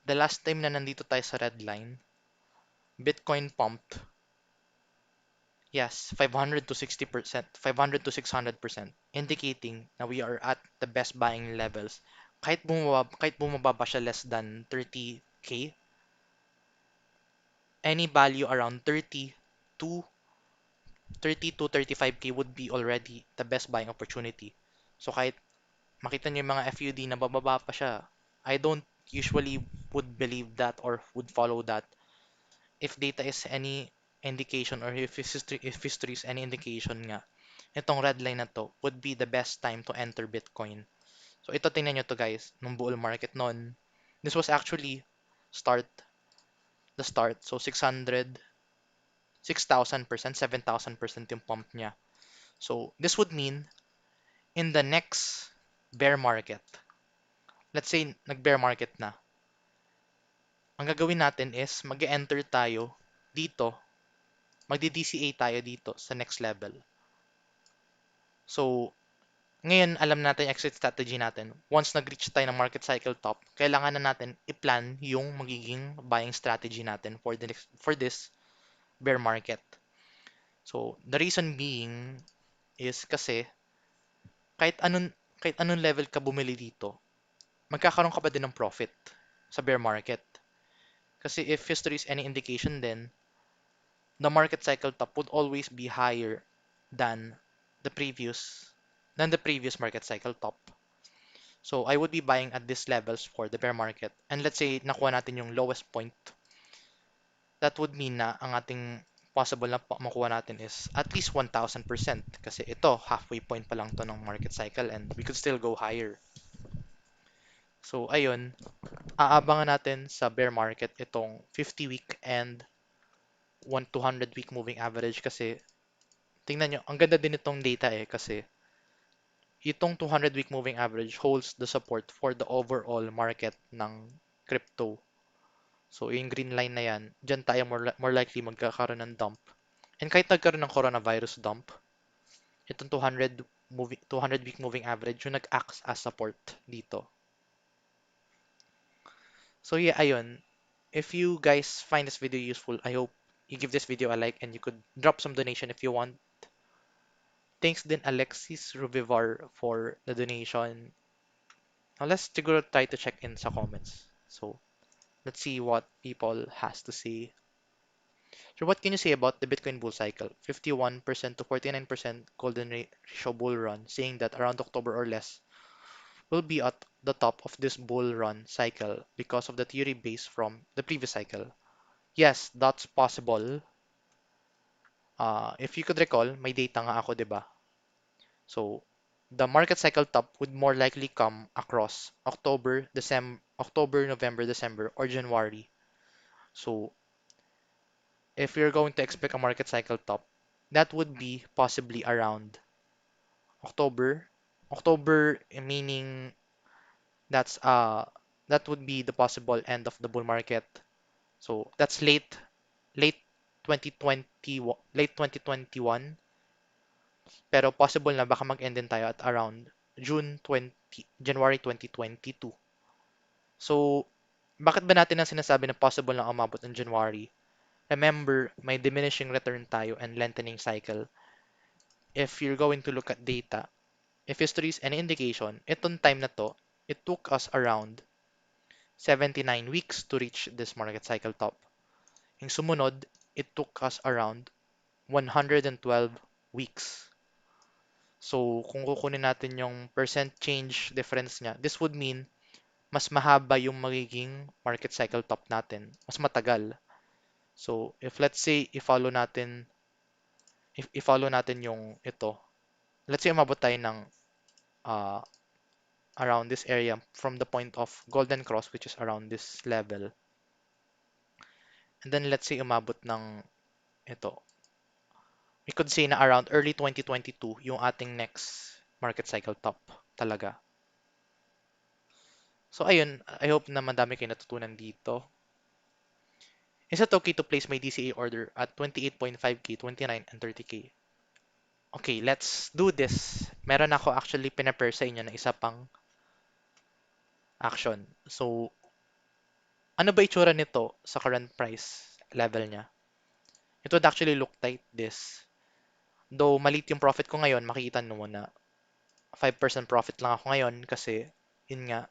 the last time na nandito tayo sa red line, Bitcoin pumped Yes, 500 to 60%, 500 to 600%, indicating na we are at the best buying levels. Kahit bumaba pa siya less than 30K, any value around to 30 to 35K would be already the best buying opportunity. So kahit makita niyo yung mga FUD na bababa pa siya, I don't usually would believe that or would follow that. If data is any indication or if history is any indication nga, itong red line na to would be the best time to enter Bitcoin. So ito tingnan nyo to guys, nung bull market noon. This was actually start, the start. So 600, 6,000%, 7,000% yung pump niya. So this would mean in the next bear market, let's say nag-bear market na, ang gagawin natin is mag-enter tayo dito, magdi-DCA tayo dito sa next level. So ngayon, alam natin yung exit strategy natin. Once nag-reach tayo ng market cycle top, kailangan na natin i-plan yung magiging buying strategy natin for this bear market. So, the reason being is kasi kahit anong kahit anong level ka bumili dito, magkakaroon ka pa din ng profit sa bear market. Kasi if history is any indication then the market cycle top would always be higher than the previous the previous market cycle top. So I would be buying at these levels for the bear market. And let's say nakuha natin yung lowest point. That would mean na ang ating possible na makuha natin is at least 1,000% kasi ito halfway point pa lang to ng market cycle and we could still go higher. So ayun, aabangan natin sa bear market itong 50-week and 200-week moving average kasi tingnan nyo, ang ganda din itong data kasi itong 200-week moving average holds the support for the overall market ng crypto. So, yung green line na yan, dyan tayo more likely magkakaroon ng dump. And kahit nagkaroon ng coronavirus dump, itong 200 week moving average yung nag-acts as support dito. So yeah, ayun. If you guys find this video useful, I hope you give this video a like and you could drop some donation if you want. Thanks din Alexis Rubivar for the donation. Now let's siguro try to check in sa comments. So let's see what people has to say. So what can you say about the Bitcoin bull cycle? 51% to 49% golden ratio bull run, saying that around October or less will be at the top of this bull run cycle because of the theory base from the previous cycle. Yes, that's possible. If you could recall, may data nga ako, 'di ba? So, the market cycle top would more likely come across October, November, December, or January. So, if you're going to expect a market cycle top, that would be possibly around October. October meaning that's that would be the possible end of the bull market. So that's late 2020 late 2021 pero possible na baka mag-end din tayo at around January 2022. So bakit ba natin ang sinasabi na possible na umabot ng January? Remember, may diminishing return tayo and lengthening cycle. If you're going to look at data, if history is any indication, itong time na to, it took us around 79 weeks to reach this market cycle top. Yung sumunod, it took us around 112 weeks. So, kung kukunin natin yung percent change difference niya, this would mean mas mahaba yung magiging market cycle top natin. Mas matagal. So, if let's say, i-follow natin yung ito. Let's say, umabot tayo ng uh, around this area from the point of golden cross, which is around this level. And then, let's say, umabot ng ito. We could say na around early 2022 yung ating next market cycle top talaga. So ayun, I hope na madami kayo natutunan dito. Is it okay to place my DCA order at 28.5K, 29, and 30K? Okay, let's do this. Meron ako actually pinapare sa inyo na isa pang action. So, ano ba itsura nito sa current price level niya? It would actually look like this. Though maliit yung profit ko ngayon, makikita mo na 5% profit lang ako ngayon kasi yun nga,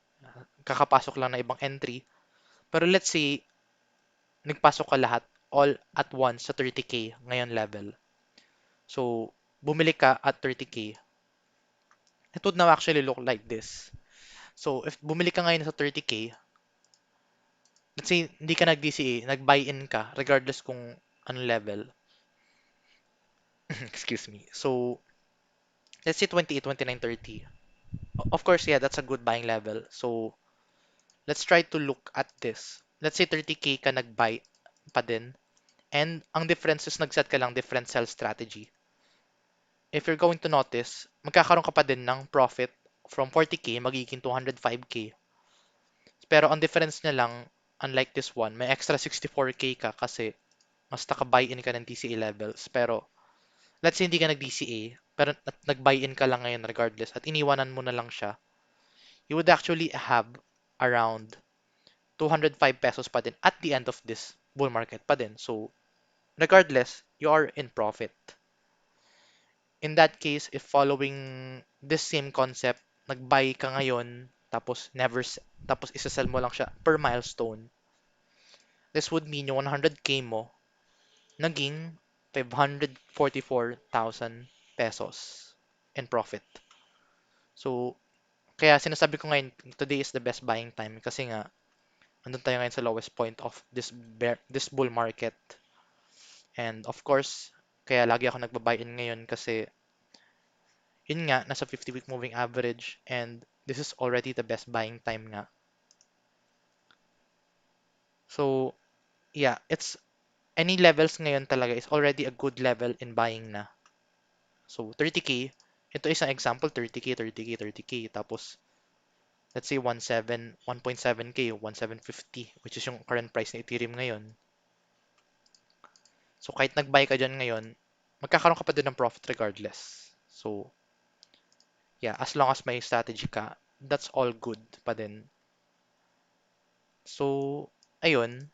kakapasok lang na ibang entry. Pero let's say, nagpasok ka lahat all at once sa 30K ngayon level. So, bumili ka at 30K. It would now actually look like this. So, if bumili ka ngayon sa 30K, let's say, hindi ka nag-DCA, nag-buy-in ka, regardless kung ano level. Excuse me. So, let's say 28, 29, 30. Of course, yeah, that's a good buying level. So, let's try to look at this. Let's say 30K ka nag-buy pa din. And ang difference is nag-set ka lang different sell strategy. If you're going to notice, magkakaroon ka pa din ng profit from 40K magiging 205K. Pero ang difference niya lang, unlike this one, may extra 64K ka kasi mas naka-buy-in ka ng DCA levels. Pero let's say hindi ka nag-DCA, pero nag-buy-in ka lang ngayon regardless at iniwanan mo na lang siya, you would actually have around 205 pesos pa din at the end of this bull market pa din. So, regardless, you are in profit. In that case, if following this same concept, nag-buy ka ngayon, tapos tapos isa-sell mo lang siya per milestone, this would mean yung 100K mo, naging 544,000 pesos in profit. So, kaya sinasabi ko ngayon, today is the best buying time kasi nga, andun tayo ngayon sa lowest point of this bull market. And of course, kaya lagi ako nagbabuy-in ngayon kasi yun nga, nasa 50-week moving average and this is already the best buying time nga. So, yeah, it's any levels ngayon talaga is already a good level in buying na. So, 30K, ito isang example, 30K, 30K, 30K. Tapos, let's say 1.7K, 1,750, which is yung current price ng Ethereum ngayon. So, kahit nag-buy ka dyan ngayon, magkakaroon ka pa din ng profit regardless. So, yeah, as long as may strategy ka, that's all good pa din. So, ayun.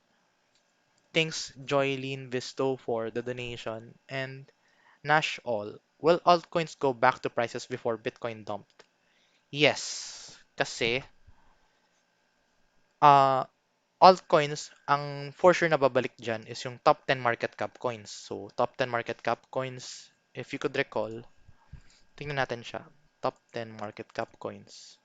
Thanks Joylene Visto for the donation. And Nash all. Will altcoins go back to prices before Bitcoin dumped? Yes. Kasi, uh, altcoins, ang for sure na babalik dyan is yung top 10 market cap coins. So, top 10 market cap coins, if you could recall, tingnan natin siya. Top 10 market cap coins.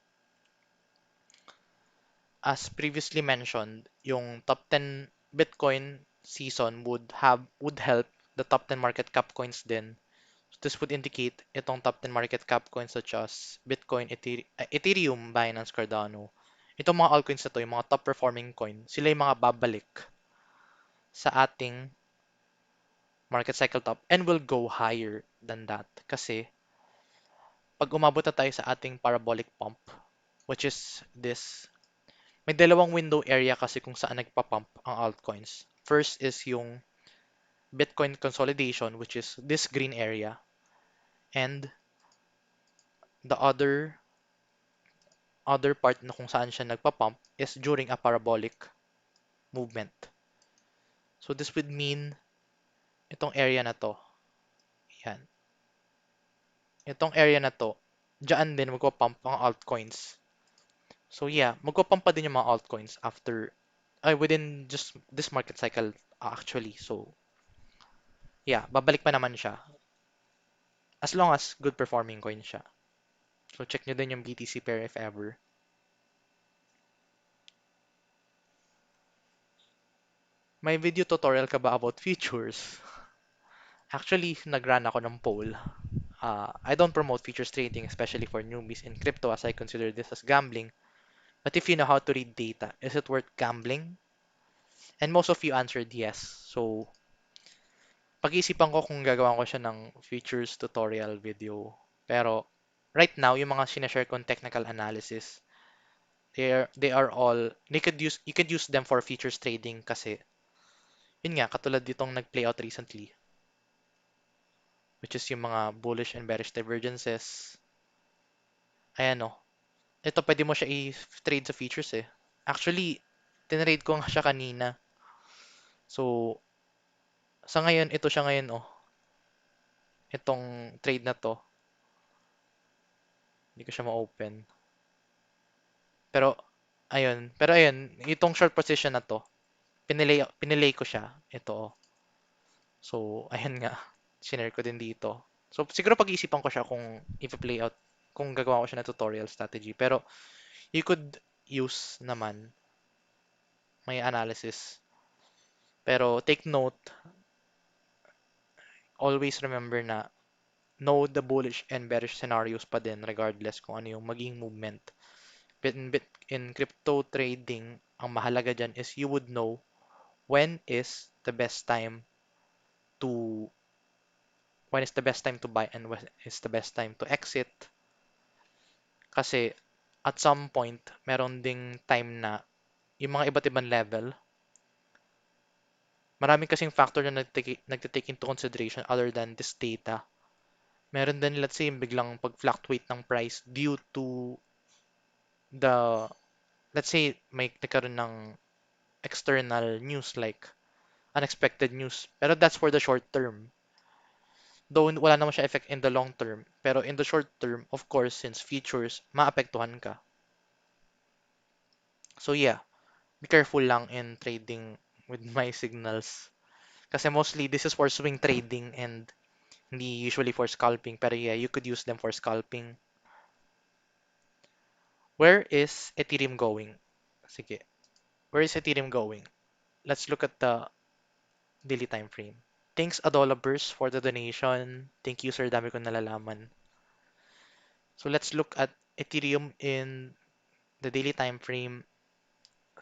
As previously mentioned, yung top 10 Bitcoin season would help the top 10 market cap coins din. So this would indicate itong top 10 market cap coins such as Bitcoin, Ethereum, Binance, Cardano. Itong mga altcoins na to, yung mga top performing coin, sila yung mga babalik sa ating market cycle top and will go higher than that. Kasi pag umabot na tayo sa ating parabolic pump, which is this, may dalawang window area kasi kung saan nagpa-pump ang altcoins. First is yung Bitcoin consolidation, which is this green area. And the other part na kung saan siya nagpa-pump is during a parabolic movement. So this would mean itong area na to. Yan. Itong area na to, diyan din magpa-pump ang altcoins. So yeah, magpa-pump pa din yung mga altcoins within just this market cycle actually. So yeah, babalik pa naman siya as long as good performing coin siya. So check nyo din yung BTC pair if ever. May video tutorial ka ba about futures? Actually, nag-run ako ng poll. I don't promote futures trading, especially for newbies in crypto as I consider this as gambling. But if you know how to read data, is it worth gambling? And most of you answered yes. So, pag-iisipan ko kung gagawa ko siya ng futures tutorial video. Pero, right now, yung mga sinashare kong technical analysis, you could use them for futures trading kasi, yun nga, katulad ditong nag-play out recently, which is yung mga bullish and bearish divergences. Ayan o. Ito, pwede mo siya i-trade sa futures eh. Actually, tinrade ko nga siya kanina. So, sa ngayon, ito siya ngayon oh. itong trade na to, hindi ko siya ma-open. Pero, ayun, itong short position na to, pinilay ko siya. Ito, oh. So, ayun nga. Shinare ko din dito. So, siguro pag-iisipan ko siya kung i-play out, kung gagawa ko siya ng tutorial strategy. Pero, you could use naman may analysis. Pero, take note, always remember na know the bullish and bearish scenarios pa din regardless kung ano yung maging movement. In crypto trading, ang mahalaga dyan is you would know when is the best time to when is the best time to buy and when is the best time to exit. Kasi at some point, meron ding time na yung mga iba't ibang level, maraming kasing factor na nagtitake into consideration other than this data. Meron din, let's say, biglang pag-fluctuate ng price due to the, let's say, may nagkaroon ng external news like unexpected news. Pero that's for the short term. Though wala naman siya effect in the long term. Pero in the short term, of course, since futures, maapektuhan ka. So yeah, be careful lang in trading with my signals. Kasi mostly this is for swing trading and hindi usually for scalping. Pero yeah, you could use them for scalping. Where is Ethereum going? Sige. Where is Ethereum going? Let's look at the daily time frame. Thanks Adolabers for the donation. Thank you sir, dami ko nalalaman. So let's look at Ethereum in the daily time frame.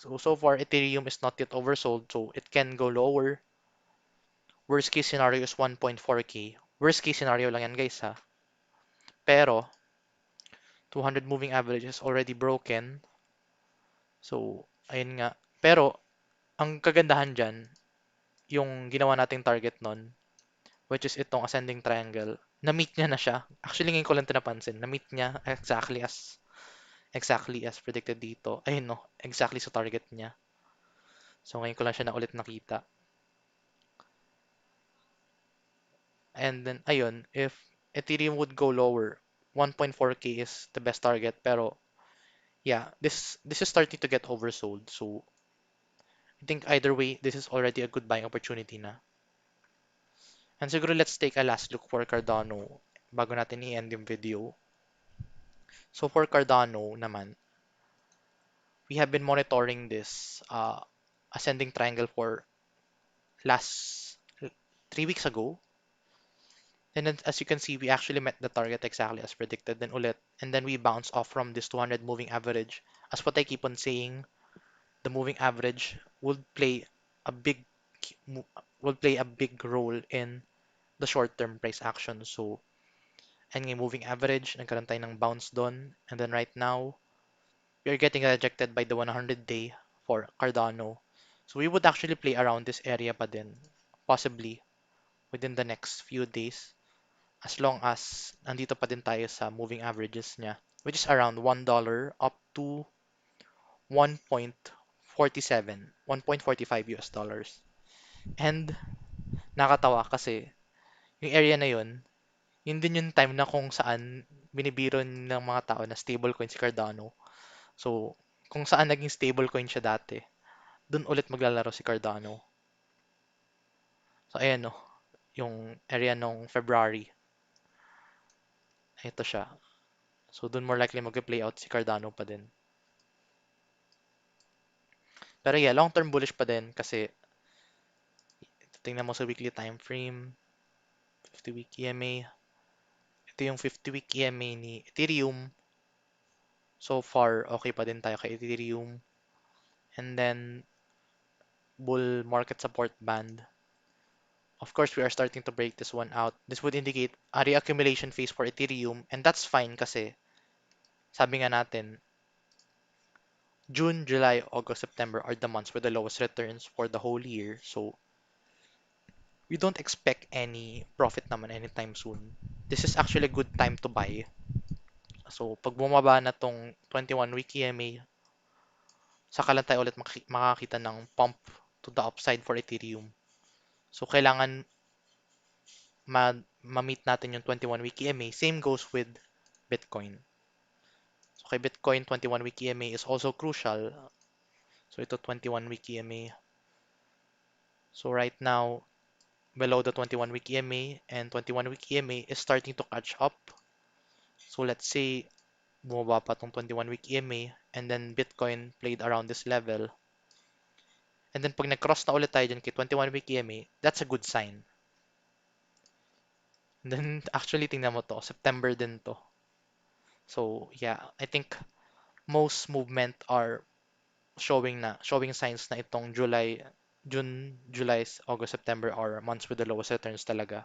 So far Ethereum is not yet oversold, so it can go lower. Worst case scenario is 1.4k. Worst case scenario lang yan guys ha. Pero 200 moving average is already broken. So ayun nga. Pero ang kagandahan dyan, yung ginawa nating target nun, which is itong ascending triangle, na-meet niya na siya. Actually, ngayon ko lang ito napansin. Na-meet niya exactly as predicted dito. Ayun no, exactly sa target niya. So ngayon ko lang siya na ulit nakita. And then, ayun, if Ethereum would go lower, 1.4k is the best target. Pero, yeah, this is starting to get oversold. So, I think either way, this is already a good buying opportunity na. And siguro let's take a last look for Cardano bago natin i-end yung video. So, for Cardano naman, we have been monitoring this ascending triangle for last 3 weeks ago. And then, as you can see, we actually met the target exactly as predicted. Then ulit, and then we bounce off from this 200 moving average. As what I keep on saying, the moving average would play a big will play a big role in the short-term price action. So, and yung moving average, nagkaroon tayo ng bounce doon. And then right now, we are getting rejected by the 100-day for Cardano. So we would actually play around this area pa din, possibly within the next few days, as long as nandito pa din tayo sa moving averages niya, which is around $1 up to 1.47, 1.45 US dollars. And nakatawa kasi yung area na yun din yung time na kung saan binibiro ng mga tao na stablecoin si Cardano. So, kung saan naging stablecoin siya dati, dun ulit maglalaro si Cardano. So, ayan no, yung area nung February. Ito siya. So, dun more likely mag-play out si Cardano pa din. Pero yeah, long-term bullish pa din kasi tingnan mo sa weekly time frame, 50-week EMA. Ito yung 50-week EMA ni Ethereum. So far, okay pa din tayo kay Ethereum. And then, bull market support band. Of course, we are starting to break this one out. This would indicate a reaccumulation phase for Ethereum, and that's fine kasi sabi nga natin, June, July, August, September are the months with the lowest returns for the whole year. So, we don't expect any profit naman anytime soon. This is actually a good time to buy. So, pag bumaba na tong 21-week EMA, saka lang tayo ulit makakita ng pump to the upside for Ethereum. So, kailangan ma-meet natin yung 21-week EMA, same goes with Bitcoin. So kay Bitcoin, 21-week EMA is also crucial. So ito 21-week EMA. So right now, below the 21-week EMA and 21-week EMA is starting to catch up. So let's say bumaba pa tong 21-week EMA and then Bitcoin played around this level. And then pag nag-cross na ulit tayo dyan kay 21-week EMA, that's a good sign. And then actually tingnan mo to, September din to. So yeah, I think most movement are showing signs na itong June, July, August, September are months with the lowest returns talaga.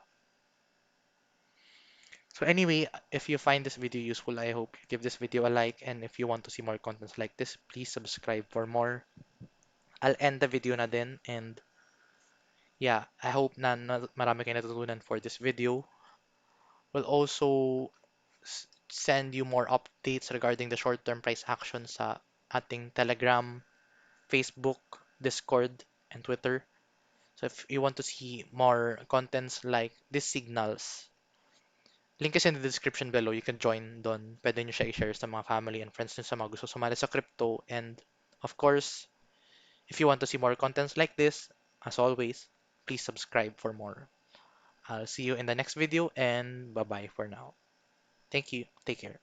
So anyway, if you find this video useful, I hope you give this video a like, and if you want to see more contents like this, please subscribe for more. I'll end the video na din, and yeah, I hope na marami kayo natutunan for this video. We'll also send you more updates regarding the short-term price action sa ating Telegram, Facebook, Discord, and Twitter. So if you want to see more contents like these signals, link is in the description below. You can join doon. Pwede nyo siya i-share sa mga family and friends nyo sa mga gusto sumali sa crypto. And of course, if you want to see more contents like this, as always, please subscribe for more. I'll see you in the next video and bye-bye for now. Thank you. Take care.